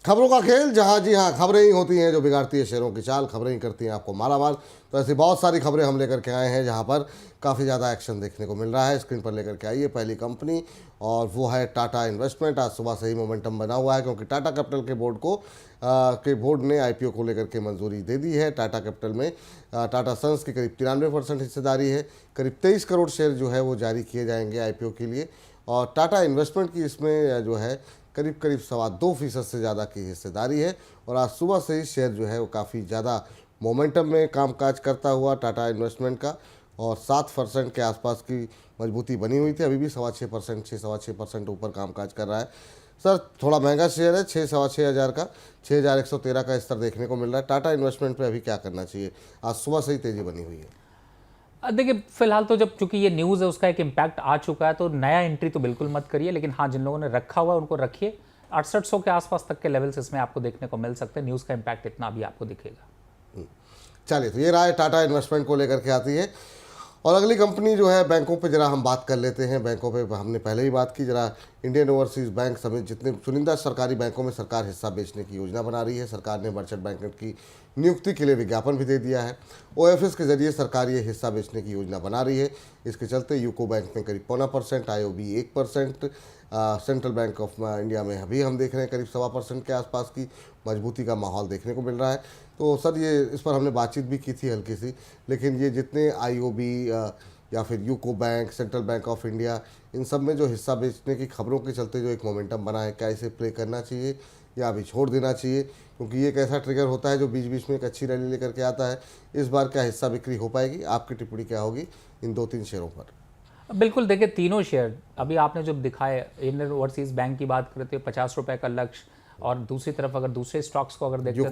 खबरों का खेल, जहां जी हाँ खबरें ही होती हैं जो बिगाड़ती है शेयरों की चाल, खबरें ही करती हैं आपको मालामाल। तो ऐसी बहुत सारी खबरें हम लेकर के आए हैं जहां पर काफ़ी ज़्यादा एक्शन देखने को मिल रहा है। स्क्रीन पर लेकर के आइए पहली कंपनी, और वो है टाटा इन्वेस्टमेंट। आज सुबह से ही मोमेंटम बना हुआ है क्योंकि टाटा कैपिटल के बोर्ड ने आईपीओ को लेकर के मंजूरी दे दी है। टाटा कैपिटल में टाटा सन्स की करीब 93% हिस्सेदारी है। करीब 23 करोड़ शेयर जो है वो जारी किए जाएंगे आईपीओ के लिए। और टाटा इन्वेस्टमेंट की इसमें जो है करीब करीब 2.25% से ज़्यादा की हिस्सेदारी है। और आज सुबह से ही शेयर जो है वो काफ़ी ज़्यादा मोमेंटम में कामकाज करता हुआ टाटा इन्वेस्टमेंट का, और 7% के आसपास की मजबूती बनी हुई थी। अभी भी 6.25%, 6.25% ऊपर कामकाज कर रहा है। सर थोड़ा महंगा शेयर है, 6-6.5 हज़ार का, 6,113 का स्तर देखने को मिल रहा है। टाटा इन्वेस्टमेंट पे अभी क्या करना चाहिए? आज सुबह से ही तेज़ी बनी हुई है। देखिए फिलहाल तो जब चूंकि ये न्यूज़ है उसका एक इम्पैक्ट आ चुका है, तो नया एंट्री तो बिल्कुल मत करिए, लेकिन हाँ जिन लोगों ने रखा हुआ है उनको रखिए। 6800 के आसपास तक के लेवल्स इसमें आपको देखने को मिल सकते हैं। न्यूज़ का इम्पैक्ट इतना भी आपको दिखेगा। चलिए, तो ये राय टाटा इन्वेस्टमेंट को लेकर के आती है। और अगली कंपनी जो है बैंकों पे जरा हम बात कर लेते हैं। बैंकों पे हमने पहले ही बात की। जरा इंडियन ओवरसीज़ बैंक समेत जितने चुनिंदा सरकारी बैंकों में सरकार हिस्सा बेचने की योजना बना रही है। सरकार ने मर्चेंट बैंकर की नियुक्ति के लिए विज्ञापन भी दे दिया है। ओएफएस के जरिए सरकार ये हिस्सा बेचने की योजना बना रही है। इसके चलते यूको बैंक में करीब 0.25%, IOB 1%, central bank of India में अभी हम देख रहे हैं करीब 1.25% के आसपास की मजबूती का माहौल देखने को मिल रहा है। तो सर ये इस पर हमने बातचीत भी की थी हल्की सी, लेकिन ये जितने आईओबी या फिर UCO bank, central bank of India, इन सब में जो हिस्सा बेचने की खबरों के चलते जो एक मोमेंटम बना है, क्या इसे प्ले करना चाहिए या अभी छोड़ देना चाहिए? क्योंकि ये एक ऐसा ट्रिगर होता है जो बीच बीच में एक अच्छी रैली लेकर के आता है। इस बार क्या हिस्सा बिक्री हो पाएगी? आपकी टिप्पणी क्या होगी इन 2-3 शेयरों पर? बिल्कुल, देखिए तीनों शेयर अभी आपने जो दिखाए, इंडियन ओवरसीज बैंक की बात करते हो 50 रुपए का लक्ष्य, और दूसरी तरफ अगर दूसरे स्टॉक्स को अगर देखते हैं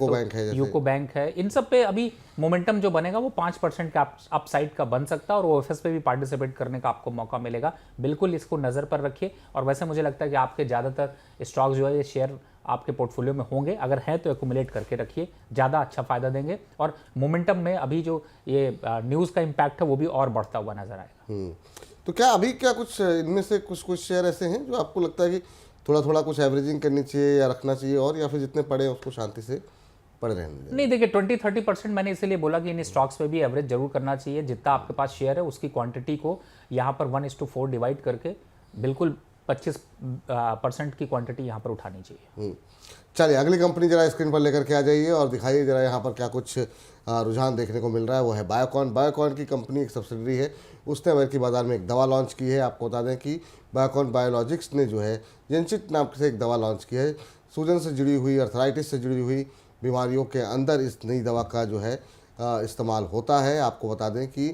तो यूको बैंक है, इन सब पे अभी मोमेंटम जो बनेगा वो 5% का अपसाइड का बन सकता है, और ओएफएस पे भी पार्टिसिपेट करने का आपको मौका मिलेगा। बिल्कुल इसको नज़र पर रखिए। और वैसे मुझे लगता है कि आपके ज़्यादातर स्टॉक्स जो है ये शेयर आपके पोर्टफोलियो में होंगे, अगर हैं तो एक्यूमुलेट करके रखिए, ज़्यादा अच्छा फायदा देंगे। और मोमेंटम में अभी जो ये न्यूज़ का इम्पैक्ट है वो भी और बढ़ता हुआ नजर आएगा। तो क्या अभी क्या कुछ इनमें से कुछ शेयर ऐसे हैं जो आपको लगता है कि थोड़ा थोड़ा कुछ एवरेजिंग करनी चाहिए या रखना चाहिए, और या फिर जितने पड़े हैं उसको शांति से पड़े रहने दें? नहीं, देखिए 20-30% मैंने इसीलिए बोला कि इन स्टॉक्स पे भी एवरेज जरूर करना चाहिए। जितना आपके पास शेयर है उसकी क्वांटिटी को यहाँ पर 1:4 डिवाइड करके बिल्कुल 25% की क्वांटिटी यहाँ पर उठानी चाहिए। चलिए, अगली कंपनी जरा स्क्रीन पर लेकर के आ जाइए और दिखाइए जरा यहाँ पर क्या कुछ रुझान देखने को मिल रहा है। वो है बायोकॉन। बायोकॉन की कंपनी एक सब्सिडरी है, उसने अमेरिकी बाजार में एक दवा लॉन्च की है। आपको बता दें कि बायोकॉन बायोलॉजिक्स ने जो है जेंचिट नाम से एक दवा लॉन्च की है। सूजन से जुड़ी हुई, अर्थराइटिस से जुड़ी हुई बीमारियों के अंदर इस नई दवा का जो है इस्तेमाल होता है। आपको बता दें कि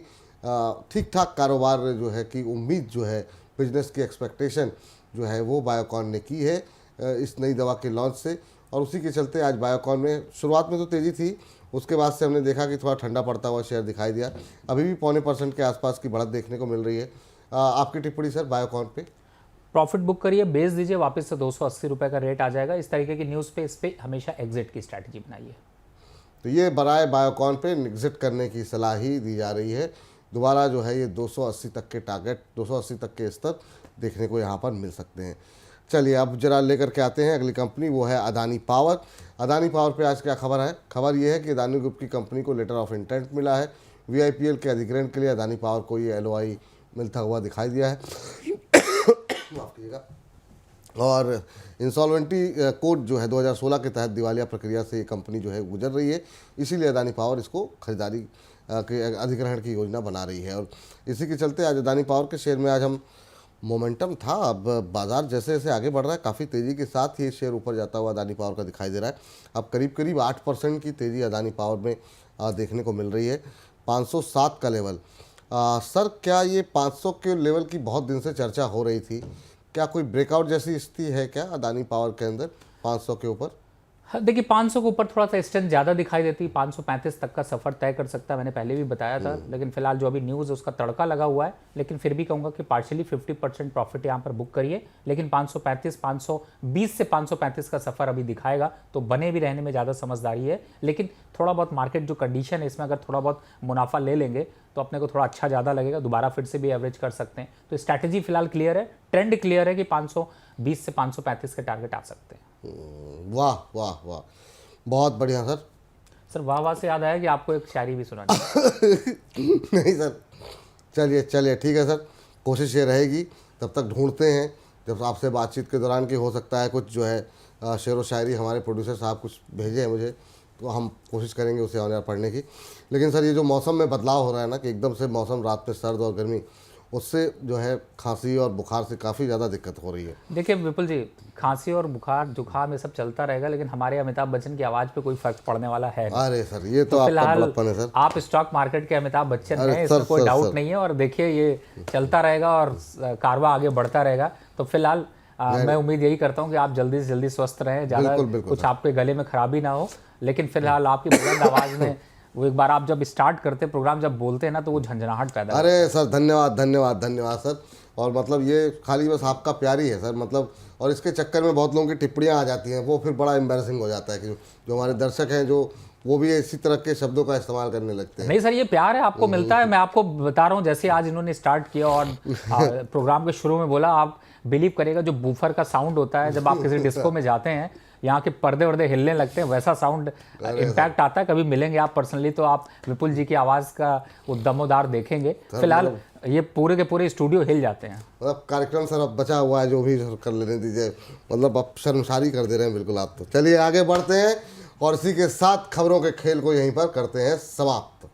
ठीक ठाक कारोबार जो है कि उम्मीद जो है, बिजनेस की एक्सपेक्टेशन जो है वो बायोकॉन ने की है इस नई दवा के लॉन्च से। और उसी के चलते आज बायोकॉन में शुरुआत में तो तेज़ी थी, उसके बाद से हमने देखा कि थोड़ा ठंडा पड़ता हुआ शेयर दिखाई दिया। अभी भी 0.25% के आसपास की बढ़त देखने को मिल रही है। आपकी टिप्पणी सर बायोकॉन पे? प्रॉफिट बुक करिए, बेच दीजिए, वापस से 280 रुपए का रेट आ जाएगा। इस तरीके की न्यूज़ पे इस पर हमेशा एग्जिट की स्ट्रैटेजी बनाइए। तो ये बराए बायोकॉन पे एग्जिट करने की सलाह ही दी जा रही है। दोबारा जो है ये 280 तक के टारगेट, 280 तक के स्तर देखने को यहाँ पर मिल सकते हैं। चलिए, अब जरा लेकर के आते हैं अगली कंपनी, वो है अदानी पावर। अदानी पावर पे आज क्या खबर है? खबर ये है कि अदानी ग्रुप की कंपनी को लेटर ऑफ इंटेंट मिला है। वीआईपीएल के अधिग्रहण के लिए अदानी पावर को ये एलओआई मिलता हुआ दिखाई दिया है। माफ कीजिएगा। और इंसॉल्वेंटी कोड जो है 2016 के तहत दिवालिया प्रक्रिया से ये कंपनी जो है गुजर रही है, इसीलिए अदानी पावर इसको खरीदारी के अधिग्रहण की योजना बना रही है। और इसी के चलते आज अदानी पावर के शेयर में आज हम मोमेंटम था। अब बाजार जैसे जैसे आगे बढ़ रहा है, काफ़ी तेज़ी के साथ ये शेयर ऊपर जाता हुआ अदानी पावर का दिखाई दे रहा है। अब करीब करीब 8% की तेज़ी अदानी पावर में देखने को मिल रही है। 507 का लेवल। सर क्या ये 500 के लेवल की बहुत दिन से चर्चा हो रही थी, क्या कोई ब्रेकआउट जैसी स्थिति है क्या अदानी पावर के अंदर 500 के ऊपर? देखिए 500 के ऊपर थोड़ा सा स्ट्रेंथ ज़्यादा दिखाई देती है, 535 तक का सफ़र तय कर सकता है, मैंने पहले भी बताया था। लेकिन फिलहाल जो अभी न्यूज़ है उसका तड़का लगा हुआ है, लेकिन फिर भी कहूँगा कि पार्शियली 50% प्रॉफिट यहाँ पर बुक करिए। लेकिन 535, 520 से 535 का सफ़र अभी दिखाएगा, तो बने भी रहने में ज़्यादा समझदारी है। लेकिन थोड़ा बहुत मार्केट जो कंडीशन है इसमें अगर थोड़ा बहुत मुनाफा ले लेंगे तो अपने को थोड़ा अच्छा ज़्यादा लगेगा, दोबारा फिर से भी एवरेज कर सकते हैं। तो स्ट्रैटेजी फिलहाल क्लियर है, ट्रेंड क्लियर है कि 520 से 535 के टारगेट आ सकते हैं। वाह वाह वाह, बहुत बढ़िया सर। सर वाह वाह से याद आया कि आपको एक शायरी भी सुनानी है। नहीं सर, चलिए चलिए ठीक है सर, कोशिश ये रहेगी। तब तक ढूंढते हैं, जब आपसे बातचीत के दौरान की हो सकता है कुछ जो है शेर व शायरी हमारे प्रोड्यूसर साहब कुछ भेजे हैं मुझे, तो हम कोशिश करेंगे उसे ऑन एयर पढ़ने की। लेकिन सर ये जो मौसम में बदलाव हो रहा है ना, कि एकदम से मौसम रात में सर्द और गर्मी, उससे जो है खांसी और बुखार से काफ़ी ज़्यादा दिक्कत हो रही है। देखिए विपुल जी, खांसी और बुखार जुकाम ये सब चलता रहेगा, लेकिन हमारे अमिताभ बच्चन की आवाज़ पे कोई फर्क पड़ने वाला है नहीं। अरे सर ये तो आपका फिलहाल बड़प्पन है सर। आप स्टॉक मार्केट के अमिताभ बच्चन अरे हैं, सर, इसमें कोई सर, डाउट सर। नहीं है। और देखिए ये चलता रहेगा और कारवा आगे बढ़ता रहेगा। तो फिलहाल मैं उम्मीद यही करता हूँ कि आप जल्दी से जल्दी स्वस्थ रहें, ज़्यादा बिल्कुल, बिल्कुल कुछ सर। आपके गले में खराबी ना हो। लेकिन फिलहाल आपकी बुलंद आवाज़ में वो एक बार आप जब स्टार्ट करते प्रोग्राम, जब बोलते हैं ना, तो वो झंझनाहट पैदा होती है। अरे सर धन्यवाद धन्यवाद धन्यवाद सर। और मतलब ये खाली बस आपका प्यार ही है सर, मतलब। और इसके चक्कर में बहुत लोगों की टिप्पणियाँ आ जाती हैं, वो फिर बड़ा एम्बैरेसिंग हो जाता है कि जो हमारे दर्शक हैं, जो वो भी इसी तरह के शब्दों का इस्तेमाल करने लगते हैं। नहीं सर, ये प्यार है, आपको मिलता है। मैं आपको बता रहा हूँ, जैसे आज इन्होंने स्टार्ट किया और प्रोग्राम के शुरू में बोला, आप बिलीव करेगा जो बूफर का साउंड होता है जब आप किसी डिस्को में जाते हैं, यहाँ के पर्दे वर्दे हिलने लगते हैं, वैसा साउंड इम्पैक्ट आता है। कभी मिलेंगे आप पर्सनली तो आप विपुल जी की आवाज़ का वो दमोदार देखेंगे। फिलहाल ये पूरे के पूरे स्टूडियो हिल जाते हैं। मतलब कार्यक्रम सर अब बचा हुआ है, जो भी कर लेने दीजिए, मतलब अब शर्मसारी कर दे रहे हैं बिल्कुल आप तो। चलिए आगे बढ़ते हैं और इसी के साथ खबरों के खेल को यहीं पर करते हैं समाप्त।